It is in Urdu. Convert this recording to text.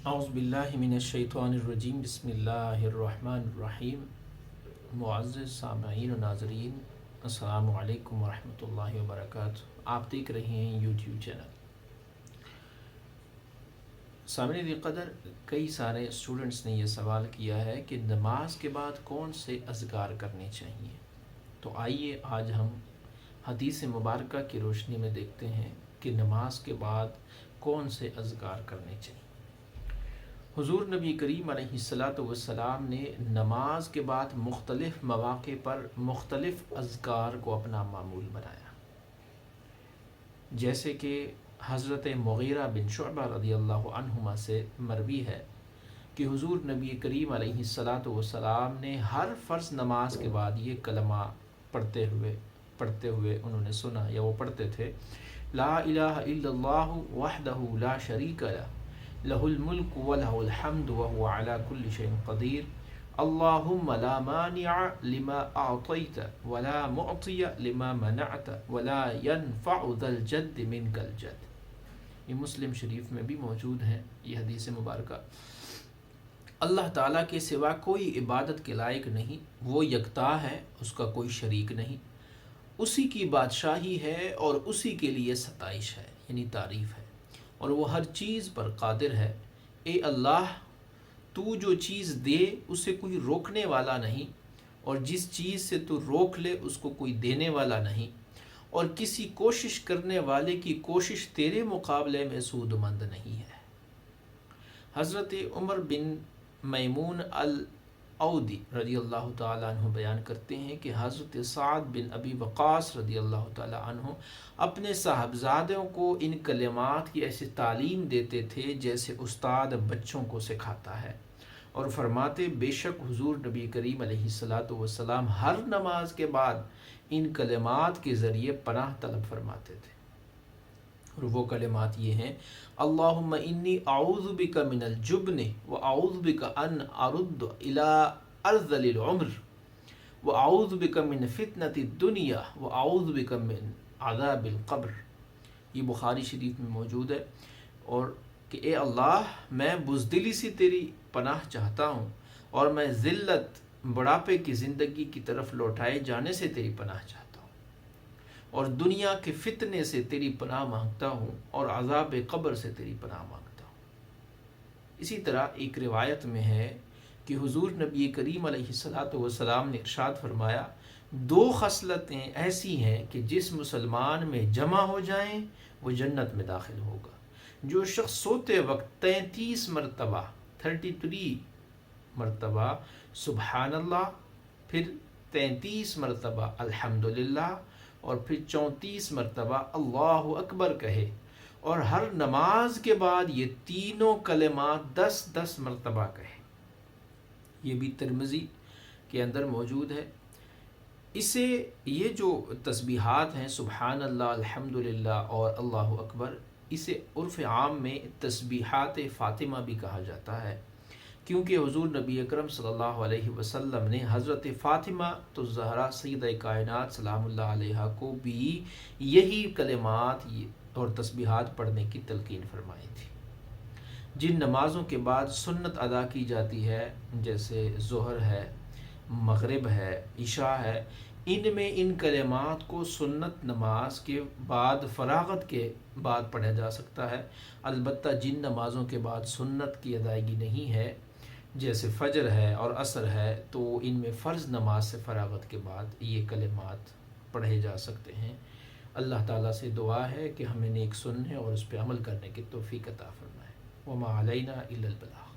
اعوذ باللہ من الشیطان الرجیم، بسم اللہ الرحمن الرحیم۔ معزز سامعین و ناظرین، السلام علیکم ورحمۃ اللہ وبرکاتہ۔ آپ دیکھ رہے ہیں یوٹیوب چینل۔ سامعین قدر، کئی سارے اسٹوڈنٹس نے یہ سوال کیا ہے کہ نماز کے بعد کون سے اذکار کرنے چاہیے، تو آئیے آج ہم حدیث مبارکہ کی روشنی میں دیکھتے ہیں کہ نماز کے بعد کون سے اذکار کرنے چاہیے۔ حضور نبی کریم علیہ السلام نے نماز کے بعد مختلف مواقع پر مختلف اذکار کو اپنا معمول بنایا، جیسے کہ حضرت مغیرہ بن شعبہ رضی اللہ عنہما سے مروی ہے کہ حضور نبی کریم علیہ السلام نے ہر فرض نماز کے بعد یہ کلمہ پڑھتے ہوئے انہوں نے سنا یا وہ پڑھتے تھے: لا الہ الا اللہ وحدہ لا شریک لہ، لہ الملک ولہ الحمد وہو علی کل شیء قدیر، اللہم لا مانع لما اعطیت ولا معطی لما منعت ولا ينفع ذا الجد منک الجد۔ یہ مسلم شریف میں بھی موجود ہے یہ حدیث مبارکہ۔ اللہ تعالیٰ کے سوا کوئی عبادت کے لائق نہیں، وہ یکتا ہے، اس کا کوئی شریک نہیں، اسی کی بادشاہی ہے اور اسی کے لیے ستائش ہے، یعنی تعریف ہے، اور وہ ہر چیز پر قادر ہے۔ اے اللہ، تو جو چیز دے اسے کوئی روکنے والا نہیں، اور جس چیز سے تو روک لے اس کو کوئی دینے والا نہیں، اور کسی کوشش کرنے والے کی کوشش تیرے مقابلے میں سود مند نہیں ہے۔ حضرت عمر بن میمون العودی رضی اللہ تعالیٰ عنہ بیان کرتے ہیں کہ حضرت سعد بن ابی وقاص رضی اللہ تعالیٰ عنہ اپنے صاحبزادوں کو ان کلمات کی ایسی تعلیم دیتے تھے جیسے استاد بچوں کو سکھاتا ہے، اور فرماتے: بے شک حضور نبی کریم علیہ السلام ہر نماز کے بعد ان کلمات کے ذریعے پناہ طلب فرماتے تھے، اور وہ کلمات یہ ہیں: اللہم انی اعوذ بک من الجبن واعوذ بک ان ارد الی ارذل العمر واعوذ بک من فتنۃ الدنیا واعوذ بک من عذاب القبر۔ یہ بخاری شریف میں موجود ہے، اور کہ اے اللہ، میں بزدلی سے تیری پناہ چاہتا ہوں، اور میں ذلت بڑھاپے کی زندگی کی طرف لوٹائے جانے سے تیری پناہ چاہتا ہوں، اور دنیا کے فتنے سے تیری پناہ مانگتا ہوں، اور عذاب قبر سے تیری پناہ مانگتا ہوں۔ اسی طرح ایک روایت میں ہے کہ حضور نبی کریم علیہ السلام نے ارشاد فرمایا: دو خصلتیں ایسی ہیں کہ جس مسلمان میں جمع ہو جائیں وہ جنت میں داخل ہوگا۔ جو شخص سوتے وقت 33 مرتبہ سبحان اللہ، پھر 33 مرتبہ الحمدللہ، اور پھر 34 مرتبہ اللہ اکبر کہے، اور ہر نماز کے بعد یہ تینوں کلمات 10 مرتبہ کہے، یہ بھی ترمذی کے اندر موجود ہے۔ اسے یہ جو تسبیحات ہیں سبحان اللہ، الحمدللہ اور اللہ اکبر، اسے عرف عام میں تسبیحات فاطمہ بھی کہا جاتا ہے، کیونکہ حضور نبی اکرم صلی اللہ علیہ وسلم نے حضرت فاطمہ الزہرا سیدہ کائنات سلام اللہ علیہا کو بھی یہی کلمات اور تسبیحات پڑھنے کی تلقین فرمائی تھی۔ جن نمازوں کے بعد سنت ادا کی جاتی ہے، جیسے ظہر ہے، مغرب ہے، عشاء ہے، ان میں ان کلمات کو سنت نماز کے بعد فراغت کے بعد پڑھا جا سکتا ہے۔ البتہ جن نمازوں کے بعد سنت کی ادائیگی نہیں ہے، جیسے فجر ہے اور عصر ہے، تو ان میں فرض نماز سے فراغت کے بعد یہ کلمات پڑھے جا سکتے ہیں۔ اللہ تعالیٰ سے دعا ہے کہ ہمیں نیک سننے اور اس پہ عمل کرنے کی توفیق عطا فرمائے۔ وما علینا الا البلاغ۔